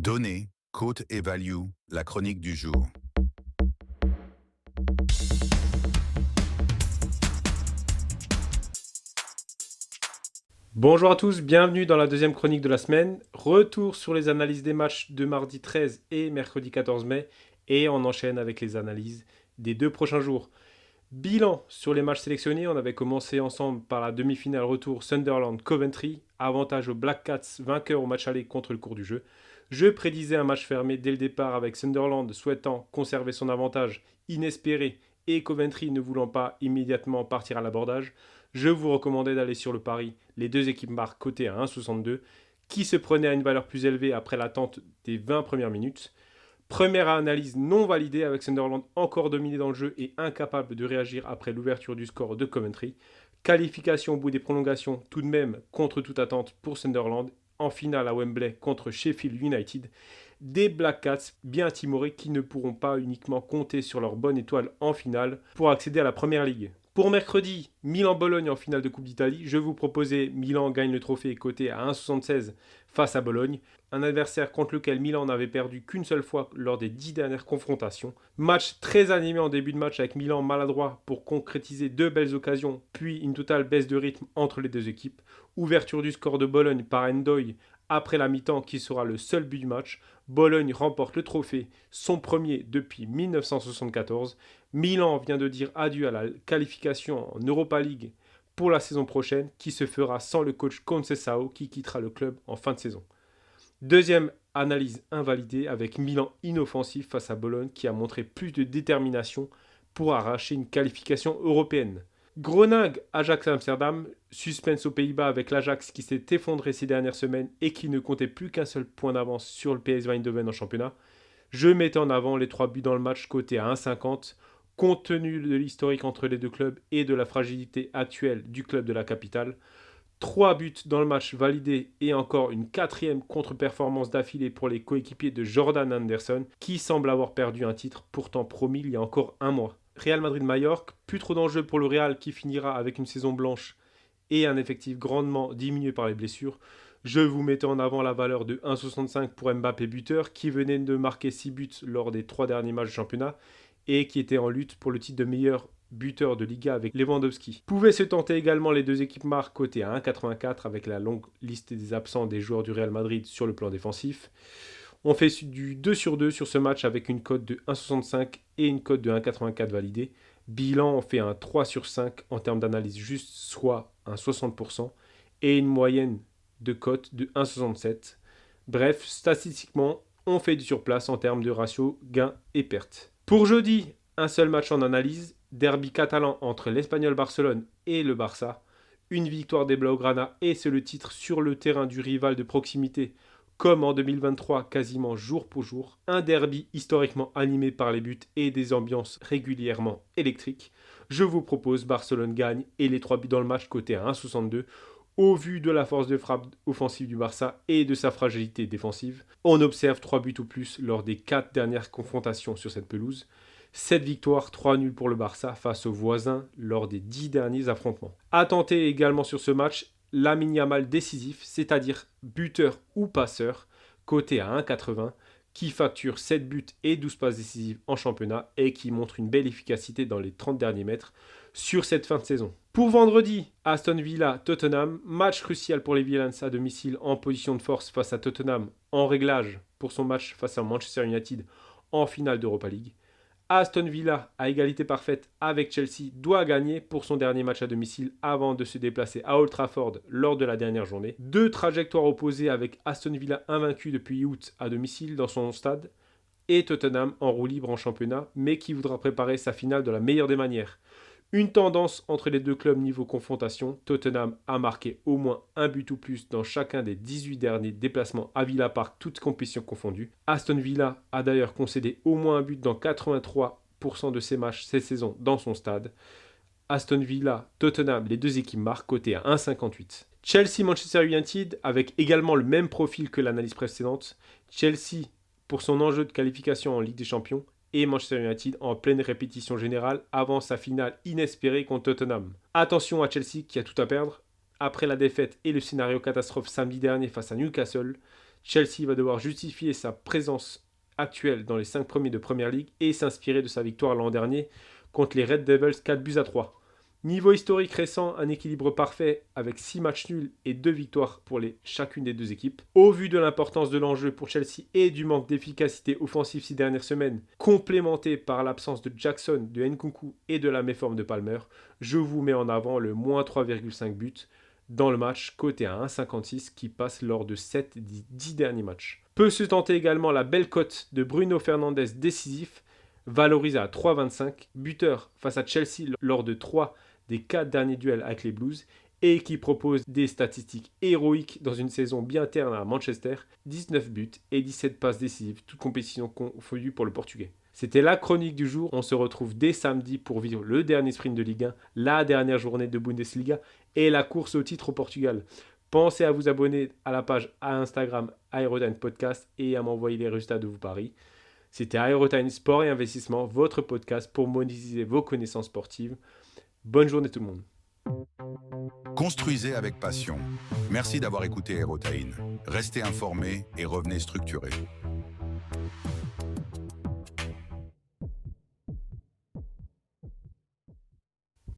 Données, Quote et Value, la chronique du jour. Bonjour à tous, bienvenue dans la deuxième chronique de la semaine. Retour sur les analyses des matchs de mardi 13 et mercredi 14 mai. Et on enchaîne avec les analyses des deux prochains jours. Bilan sur les matchs sélectionnés, on avait commencé ensemble par la demi-finale retour Sunderland-Coventry. Avantage aux Black Cats, vainqueurs au match aller contre le cours du jeu. Je prédisais un match fermé dès le départ avec Sunderland souhaitant conserver son avantage inespéré et Coventry ne voulant pas immédiatement partir à l'abordage. Je vous recommandais d'aller sur le pari les deux équipes marques cotées à 1,62 qui se prenaient à une valeur plus élevée après l'attente des 20 premières minutes. Première analyse non validée avec Sunderland encore dominé dans le jeu et incapable de réagir après l'ouverture du score de Coventry. Qualification au bout des prolongations tout de même contre toute attente pour Sunderland en finale à Wembley contre Sheffield United. Des Black Cats bien timorés qui ne pourront pas uniquement compter sur leur bonne étoile en finale pour accéder à la Première Ligue. Pour mercredi, Milan-Bologne en finale de Coupe d'Italie. Je vous proposais Milan gagne le trophée coté à 1,76 face à Bologne. Un adversaire contre lequel Milan n'avait perdu qu'une seule fois lors des 10 dernières confrontations. Match très animé en début de match avec Milan maladroit pour concrétiser deux belles occasions, puis une totale baisse de rythme entre les deux équipes. Ouverture du score de Bologne par Endoy après la mi-temps qui sera le seul but du match. Bologne remporte le trophée, son premier depuis 1974. Milan vient de dire adieu à la qualification en Europa League pour la saison prochaine qui se fera sans le coach Conceição qui quittera le club en fin de saison. Deuxième analyse invalidée avec Milan inoffensif face à Bologne qui a montré plus de détermination pour arracher une qualification européenne. Groningue, Ajax Amsterdam, suspense aux Pays-Bas avec l'Ajax qui s'est effondré ces dernières semaines et qui ne comptait plus qu'un seul point d'avance sur le PSV Eindhoven en championnat. Je mettais en avant les 3 buts dans le match coté à 1,50. Compte tenu de l'historique entre les deux clubs et de la fragilité actuelle du club de la capitale, 3 buts dans le match validés et encore une quatrième contre-performance d'affilée pour les coéquipiers de Jordan Anderson qui semble avoir perdu un titre pourtant promis il y a encore un mois. Real Madrid-Majorque, plus trop d'enjeux pour le Real qui finira avec une saison blanche et un effectif grandement diminué par les blessures. Je vous mettais en avant la valeur de 1,65 pour Mbappé buteur qui venait de marquer 6 buts lors des 3 derniers matchs de championnat et qui était en lutte pour le titre de meilleur buteur de Liga avec Lewandowski. Pouvait se tenter également les deux équipes marques cotées à 1,84 avec la longue liste des absents des joueurs du Real Madrid sur le plan défensif. On fait du 2 sur 2 sur ce match avec une cote de 1,65 et une cote de 1,84 validée. Bilan, on fait un 3 sur 5 en termes d'analyse juste, soit un 60%, et une moyenne de cote de 1,67. Bref, statistiquement, on fait du surplace en termes de ratio gain et perte. Pour jeudi, un seul match en analyse, derby catalan entre l'Espagnol Barcelone et le Barça. Une victoire des Blaugrana et c'est le titre sur le terrain du rival de proximité, comme en 2023 quasiment jour pour jour. Un derby historiquement animé par les buts et des ambiances régulièrement électriques. Je vous propose Barcelone gagne et les 3 buts dans le match coté à 1,62 au vu de la force de frappe offensive du Barça et de sa fragilité défensive. On observe 3 buts ou plus lors des 4 dernières confrontations sur cette pelouse. 7 victoires, 3 nuls pour le Barça face aux voisins lors des 10 derniers affrontements. À tenter également sur ce match, Lamine Yamal décisif, c'est-à-dire buteur ou passeur, coté à 1,80, qui facture 7 buts et 12 passes décisives en championnat et qui montre une belle efficacité dans les 30 derniers mètres sur cette fin de saison. Pour vendredi, Aston Villa-Tottenham, match crucial pour les Villains à domicile en position de force face à Tottenham en réglage pour son match face à Manchester United en finale d'Europa League. Aston Villa, à égalité parfaite avec Chelsea, doit gagner pour son dernier match à domicile avant de se déplacer à Old Trafford lors de la dernière journée. Deux trajectoires opposées avec Aston Villa invaincu depuis août à domicile dans son stade et Tottenham en roue libre en championnat, mais qui voudra préparer sa finale de la meilleure des manières. Une tendance entre les deux clubs niveau confrontation, Tottenham a marqué au moins un but ou plus dans chacun des 18 derniers déplacements à Villa Park, toutes compétitions confondues. Aston Villa a d'ailleurs concédé au moins un but dans 83% de ses matchs cette saison dans son stade. Aston Villa, Tottenham, les deux équipes marquent coté à 1,58. Chelsea-Manchester United avec également le même profil que l'analyse précédente. Chelsea pour son enjeu de qualification en Ligue des Champions et Manchester United en pleine répétition générale avant sa finale inespérée contre Tottenham. Attention à Chelsea qui a tout à perdre. Après la défaite et le scénario catastrophe samedi dernier face à Newcastle, Chelsea va devoir justifier sa présence actuelle dans les 5 premiers de Premier League et s'inspirer de sa victoire l'an dernier contre les Red Devils 4-3. Niveau historique récent, un équilibre parfait avec 6 matchs nuls et 2 victoires pour chacune des deux équipes. Au vu de l'importance de l'enjeu pour Chelsea et du manque d'efficacité offensive ces dernières semaines, complémenté par l'absence de Jackson, de Nkunku et de la méforme de Palmer, je vous mets en avant le moins 3,5 buts dans le match, coté à 1,56 qui passe lors de 7 des 10 derniers matchs. Peut se tenter également la belle cote de Bruno Fernandes décisif, valorisé à 3,25, buteur face à Chelsea lors de 3 des 4 derniers duels avec les Blues et qui propose des statistiques héroïques dans une saison bien terne à Manchester, 19 buts et 17 passes décisives, toutes compétitions confondues pour le Portugais. C'était la chronique du jour, on se retrouve dès samedi pour vivre le dernier sprint de Ligue 1, la dernière journée de Bundesliga et la course au titre au Portugal. Pensez à vous abonner à la page à Instagram Aerotime Podcast et à m'envoyer les résultats de vos paris. C'était Aerotime Sport et Investissement, votre podcast pour monétiser vos connaissances sportives. Bonne journée tout le monde. Construisez avec passion. Merci d'avoir écouté Aerotaine. Restez informés et revenez structurés.